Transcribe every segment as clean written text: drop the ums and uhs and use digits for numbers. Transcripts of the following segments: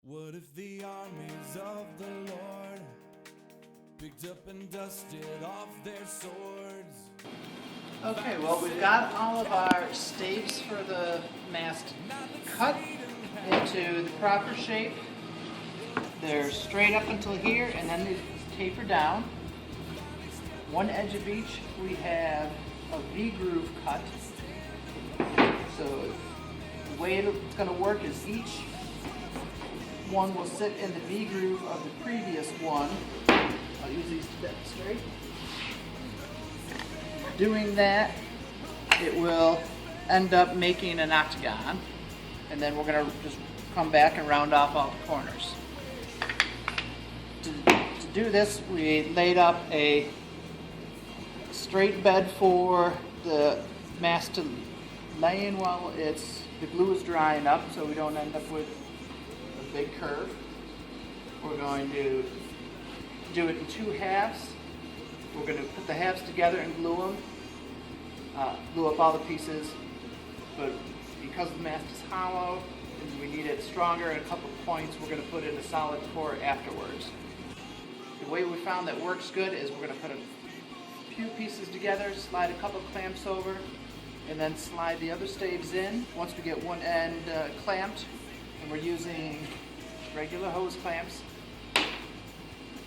What if the armies of the Lord picked up and dusted off their swords? Okay, well, we've got all of our staves for the mast cut into the proper shape. They're straight up until here, and then they taper down. One edge of each, we have a V-groove cut. So the way it's going to work is each one will sit in the V-groove of the previous one. I'll use these to demonstrate. Doing that, it will end up making an octagon, and then we're going to just come back and round off all the corners. To do this, we laid up a straight bed for the mast to lay in while the glue is drying up, so we don't end up with a big curve. We're going to do it in two halves. We're going to put the halves together and glue them, glue up all the pieces, but because the mast is hollow and we need it stronger at a couple points, we're going to put in a solid core afterwards. The way we found that works good is we're going to put a few pieces together, slide a couple clamps over, and then slide the other staves in. Once we get one end clamped, and we're using regular hose clamps,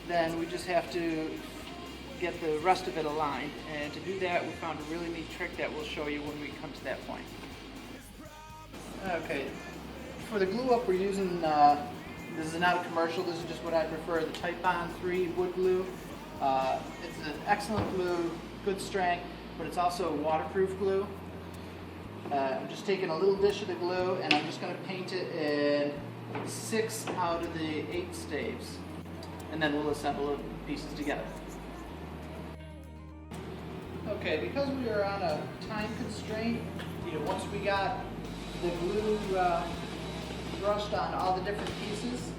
then we just have to get the rest of it aligned. And to do that, we found a really neat trick that we'll show you when we come to that point. Okay, for the glue up we're using, this is not a commercial, this is just what I prefer, the Type Bond 3 wood glue. It's an excellent glue, good strength, but it's also waterproof glue. I'm just taking a little dish of the glue and I'm just going to paint it in 6 out of the 8 staves. And then we'll assemble the pieces together. Okay, because we are on a time constraint, once we got the glue brushed on all the different pieces,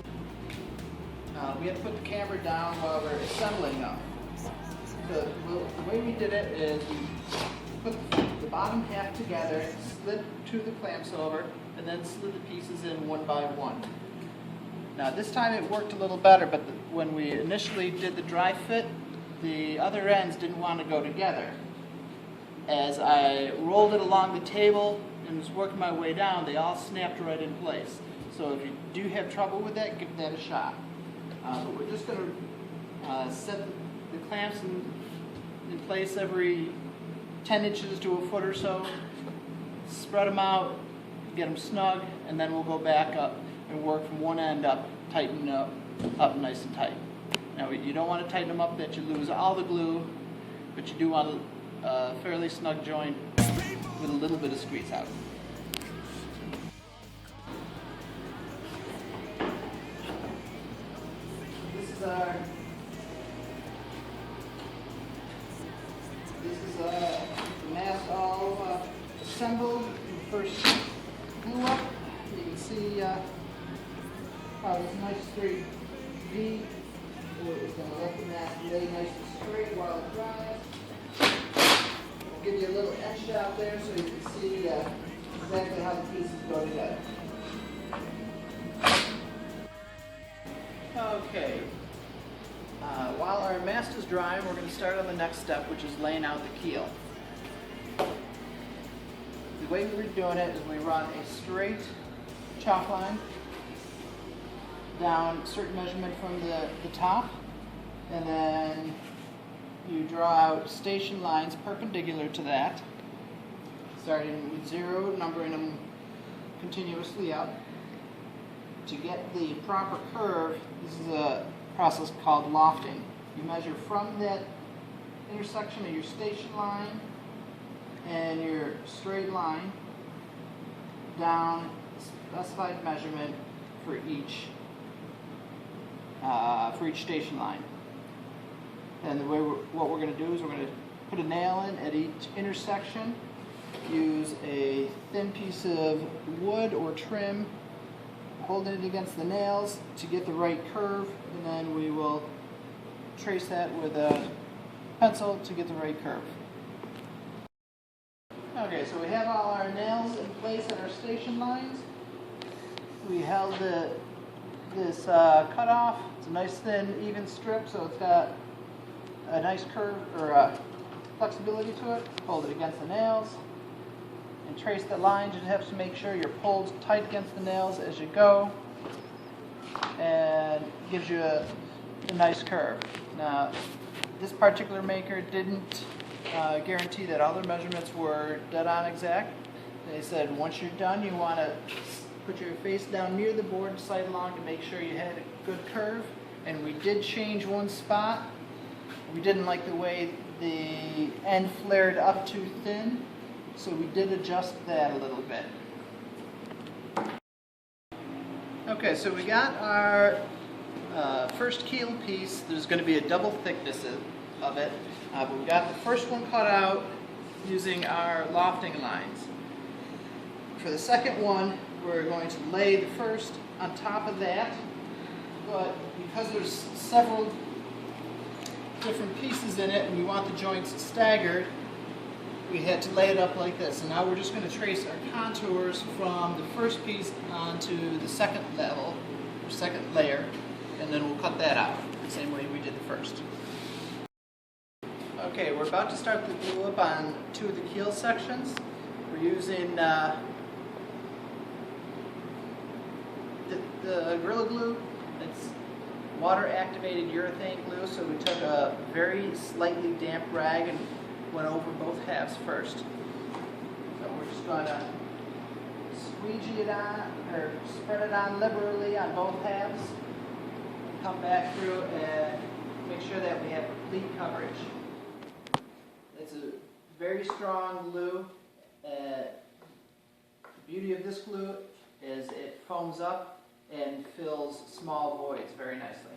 we had to put the camera down while we're assembling them. So the way we did it is we put the bottom half together, slid 2 of the clamps over, and then slid the pieces in one by one. Now this time it worked a little better, but when we initially did the dry fit, the other ends didn't want to go together. As I rolled it along the table and was working my way down, they all snapped right in place. So if you do have trouble with that, give that a shot. But we're just going to set the clamps in place every 10 inches to a foot or so, spread them out, get them snug, and then we'll go back up and work from one end up, tighten up nice and tight. Now you don't want to tighten them up that you lose all the glue, but you do want a fairly snug joint with a little bit of squeeze out. This is the mast all assembled. First glue up. You can see how this nice straight V. It's going to let the mast lay nice and straight while it dries. I'll give you a little etch out there so you can see exactly how the pieces go together. Okay. While our mast is drying, we're going to start on the next step, which is laying out the keel. The way we're doing it is we run a straight chalk line down a certain measurement from the top, and then you draw out station lines perpendicular to that, starting with 0, numbering them continuously up. To get the proper curve, this is a process called lofting. You measure from that intersection of your station line and your straight line down specified measurement for each station line. And the way what we're going to do is we're going to put a nail in at each intersection, use a thin piece of wood or trim, holding it against the nails to get the right curve, and then we will trace that with a pencil to get the right curve. Okay, so we have all our nails in place at our station lines. We held the this cutoff. It's a nice thin, even strip, so it's got a nice curve or flexibility to it. Hold it against the nails and trace the lines. You have to make sure you're pulled tight against the nails as you go, and gives you a nice curve. Now, this particular maker didn't guarantee that all their measurements were dead on exact. They said once you're done, you want to put your face down near the board, sight along, to make sure you had a good curve. And we did change one spot. We didn't like the way the end flared up too thin, so we did adjust that a little bit. Okay, so we got our first keel piece. There's going to be a double thickness of it, but we got the first one cut out using our lofting lines. For the second one, we're going to lay the first on top of that, but because there's several different pieces in it and we want the joints staggered, we had to lay it up like this. And now we're just going to trace our contours from the first piece onto the second level, or second layer, and then we'll cut that out the same way we did the first. Okay, we're about to start the glue up on two of the keel sections. We're using the Gorilla Glue. It's water-activated urethane glue, so we took a very slightly damp rag and went over both halves first. So we're just going to squeegee it on, or spread it on liberally on both halves. Come back through and make sure that we have complete coverage. It's a very strong glue. The beauty of this glue is it foams up and fills small voids very nicely.